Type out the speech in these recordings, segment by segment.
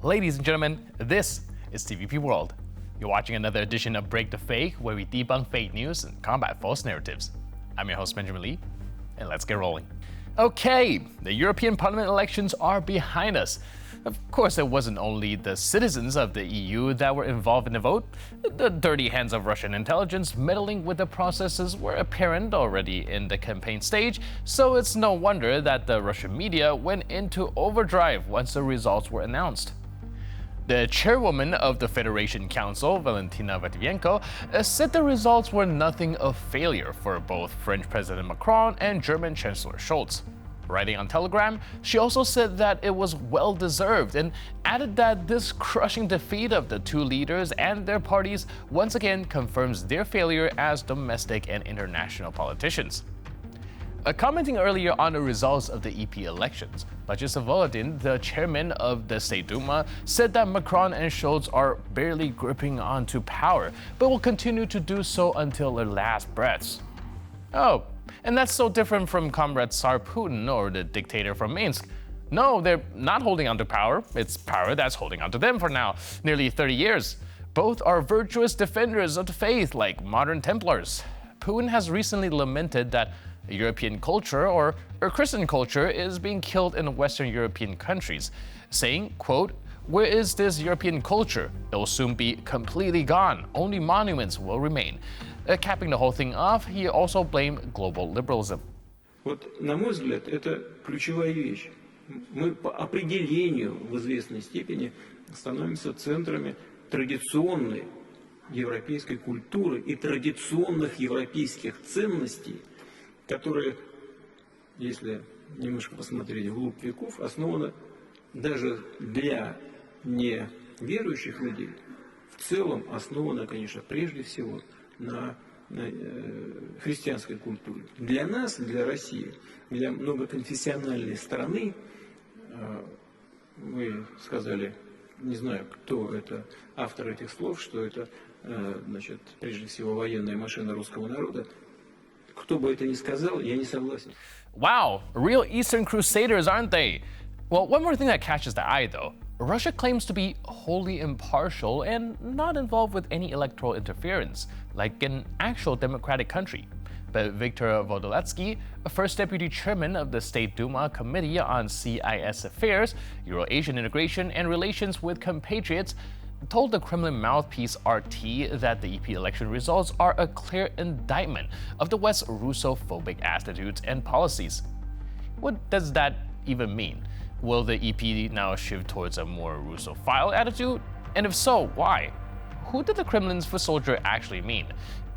Ladies and gentlemen, this is TVP World. You're watching another edition of Break the Fake, where we debunk fake news and combat false narratives. I'm your host, Benjamin Lee, and let's get rolling. Okay, the European Parliament elections are behind us. Of course, it wasn't only the citizens of the EU that were involved in the vote. The dirty hands of Russian intelligence meddling with the processes were apparent already in the campaign stage, so it's no wonder that the Russian media went into overdrive once the results were announced. The chairwoman of the Federation Council, Valentina Matvienko, said the results were nothing of failure for both French President Macron and German Chancellor Scholz. Writing on Telegram, she also said that it was well-deserved and added that this crushing defeat of the two leaders and their parties once again confirms their failure as domestic and international politicians. Commenting earlier on the results of the EP elections, Vyacheslav Volodin, the chairman of the State Duma, said that Macron and Scholz are barely gripping onto power, but will continue to do so until their last breaths. Oh, and that's so different from Comrade Tsar Putin or the dictator from Minsk. No, they're not holding onto power. It's power that's holding onto them for now, nearly 30 years. Both are virtuous defenders of the faith, like modern Templars. Putin has recently lamented that European culture or Christian culture is being killed in Western European countries, saying, quote, "Where is this European culture? It will soon be completely gone. Only monuments will remain." Capping the whole thing off, he also blamed global liberalism. Вот, на мой взгляд, это ключевая вещь. Мы по определению в известной степени становимся центрами традиционной европейской культуры и традиционных европейских ценностей, которые, если немножко посмотреть вглубь веков, основаны даже для неверующих людей, в целом основаны, конечно, прежде всего на христианской культуре. Для нас, для России, для многоконфессиональной страны, вы сказали, не знаю, кто это автор этих слов, что это, значит, прежде всего военная машина русского народа. Кто бы это ни сказал, я не согласен. Wow, real Eastern Crusaders, aren't they? Well, one more thing that catches the eye, though. Russia claims to be wholly impartial and not involved with any electoral interference, like an actual democratic country. But Viktor Vodoletsky, first deputy chairman of the State Duma Committee on CIS Affairs, Euro-Asian Integration and Relations with Compatriots, told the Kremlin mouthpiece RT that the EP election results are a clear indictment of the West's Russophobic attitudes and policies. What does that even mean? Will the EP now shift towards a more Russophile attitude? And if so, why? Who did the Kremlin's foot soldier actually mean?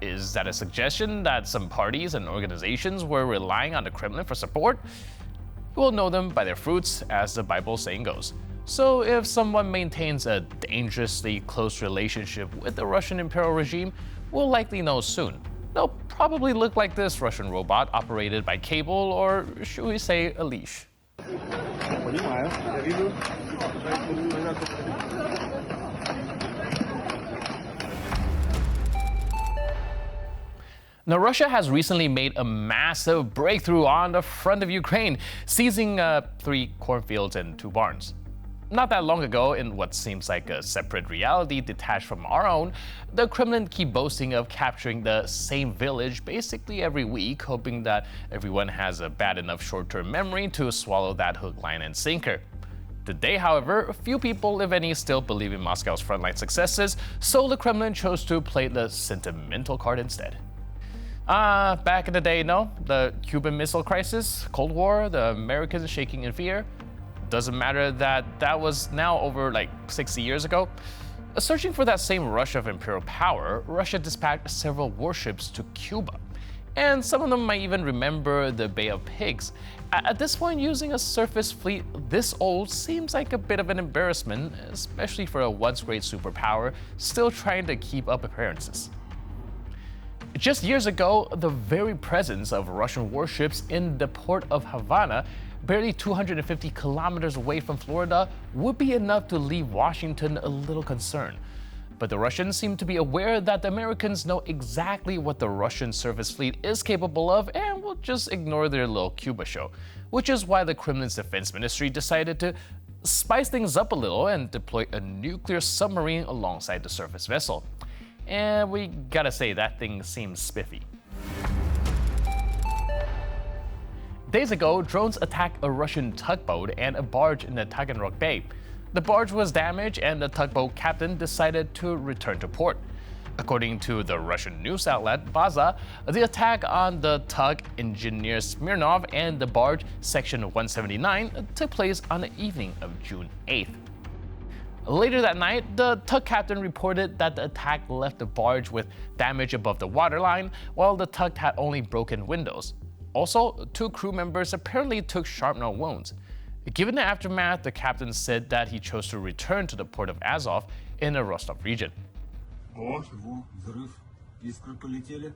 Is that a suggestion that some parties and organizations were relying on the Kremlin for support? You will know them by their fruits, as the Bible saying goes. So if someone maintains a dangerously close relationship with the Russian imperial regime, we'll likely know soon. They'll probably look like this Russian robot operated by cable, or should we say a leash. Now, Russia has recently made a massive breakthrough on the front of Ukraine, seizing 3 cornfields and 2 barns. Not that long ago, in what seems like a separate reality detached from our own, the Kremlin keep boasting of capturing the same village basically every week, hoping that everyone has a bad enough short-term memory to swallow that hook, line, and sinker. Today, however, few people, if any, still believe in Moscow's frontline successes, so the Kremlin chose to play the sentimental card instead. Back in the day, no? The Cuban Missile Crisis, Cold War, the Americans shaking in fear. Doesn't matter that that was now over like 60 years ago. Searching for that same rush of imperial power, Russia dispatched several warships to Cuba. And some of them might even remember the Bay of Pigs. At this point, using a surface fleet this old seems like a bit of an embarrassment, especially for a once great superpower still trying to keep up appearances. Just years ago, the very presence of Russian warships in the port of Havana, barely 250 kilometers away from Florida, would be enough to leave Washington a little concerned. But the Russians seem to be aware that the Americans know exactly what the Russian surface fleet is capable of and will just ignore their little Cuba show, which is why the Kremlin's defense ministry decided to spice things up a little and deploy a nuclear submarine alongside the surface vessel. And we gotta say, that thing seems spiffy. Days ago, drones attacked a Russian tugboat and a barge in the Taganrog Bay. The barge was damaged and the tugboat captain decided to return to port. According to the Russian news outlet Baza, the attack on the tug Engineer Smirnov and the barge Section 179 took place on the evening of June 8th. Later that night, the tug captain reported that the attack left the barge with damage above the waterline, while the tug had only broken windows. Also, 2 crew members apparently took shrapnel wounds. Given the aftermath, the captain said that he chose to return to the port of Azov in the Rostov region. О, взрыв, искры полетели.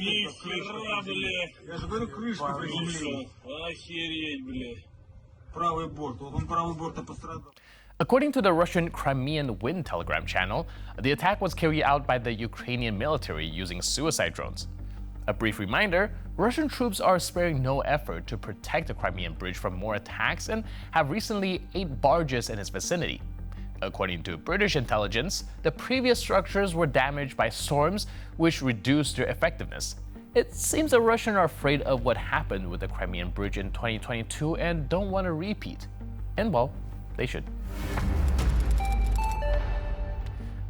Нихера, бля. Я же говорю, крышка приземления. Охереть, бля. Правый борт, вот он правый борт пострадал. According to the Russian Crimean Wind telegram channel, the attack was carried out by the Ukrainian military using suicide drones. A brief reminder, Russian troops are sparing no effort to protect the Crimean Bridge from more attacks and have recently 8 barges in its vicinity. According to British intelligence, the previous structures were damaged by storms, which reduced their effectiveness. It seems the Russians are afraid of what happened with the Crimean Bridge in 2022 and don't want a repeat. And well, they should.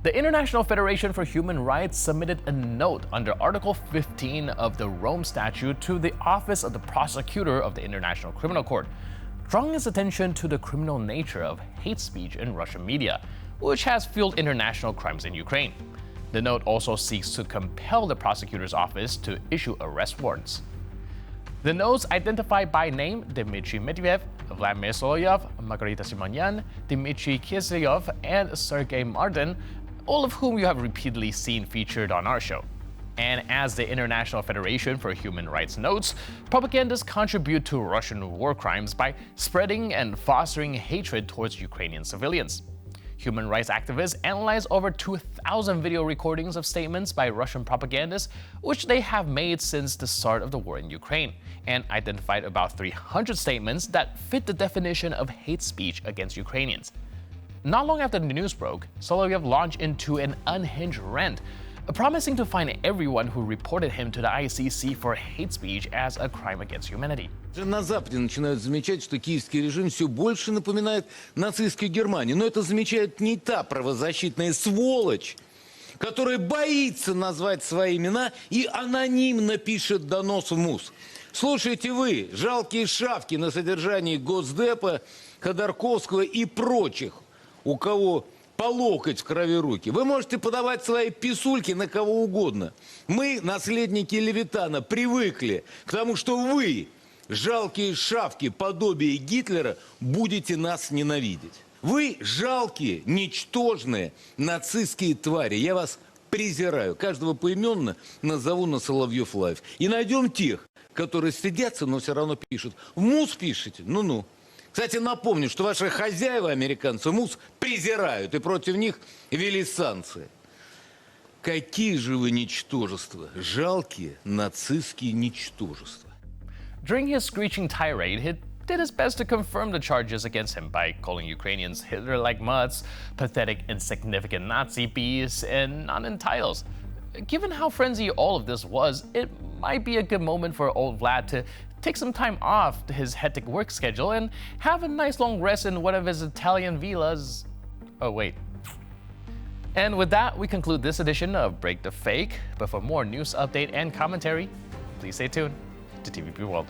The International Federation for Human Rights submitted a note under Article 15 of the Rome Statute to the Office of the Prosecutor of the International Criminal Court, drawing its attention to the criminal nature of hate speech in Russian media, which has fueled international crimes in Ukraine. The note also seeks to compel the prosecutor's office to issue arrest warrants. The notes identify by name Dmitry Medvedev, Vladimir Solovyov, Margarita Simonyan, Dmitry Kiselyov, and Sergei Mardin, all of whom you have repeatedly seen featured on our show. And as the International Federation for Human Rights notes, propagandists contribute to Russian war crimes by spreading and fostering hatred towards Ukrainian civilians. Human rights activists analyzed over 2,000 video recordings of statements by Russian propagandists, which they have made since the start of the war in Ukraine, and identified about 300 statements that fit the definition of hate speech against Ukrainians. Not long after the news broke, Solovyov launched into an unhinged rant, promising to find everyone who reported him to the ICC for hate speech as a crime against humanity. На Западе начинают замечать, что киевский режим все больше напоминает нацистскую Германию. Но это замечает не та правозащитная сволочь, которая боится назвать свои имена и анонимно пишет донос в МУС. Слушайте вы, жалкие шавки на содержании Госдепа, Ходорковского и прочих, у кого по локоть в крови руки. Вы можете подавать свои писульки на кого угодно. Мы, наследники Левитана, привыкли к тому, что вы, жалкие шавки, подобие Гитлера, будете нас ненавидеть. Вы жалкие, ничтожные, нацистские твари. Я вас презираю. Каждого поименно назову на Соловьев Лайв. И найдем тех, которые стыдятся, но все равно пишут. В МУС пишете? Ну-ну. Кстати, напомню, что ваши хозяева, американцы, МУС презирают, и против них ввели санкции. Какие же вы ничтожества, жалкие нацистские ничтожества. During his screeching tirade, he did his best to confirm the charges against him by calling Ukrainians Hitler-like mutts, pathetic, insignificant Nazi beasts, and non-entitles. Given how frenzied all of this was, it might be a good moment for old Vlad to take some time off his hectic work schedule and have a nice long rest in one of his Italian villas. Oh, wait. And with that, we conclude this edition of Break the Fake. But for more news update and commentary, please stay tuned to TVP World.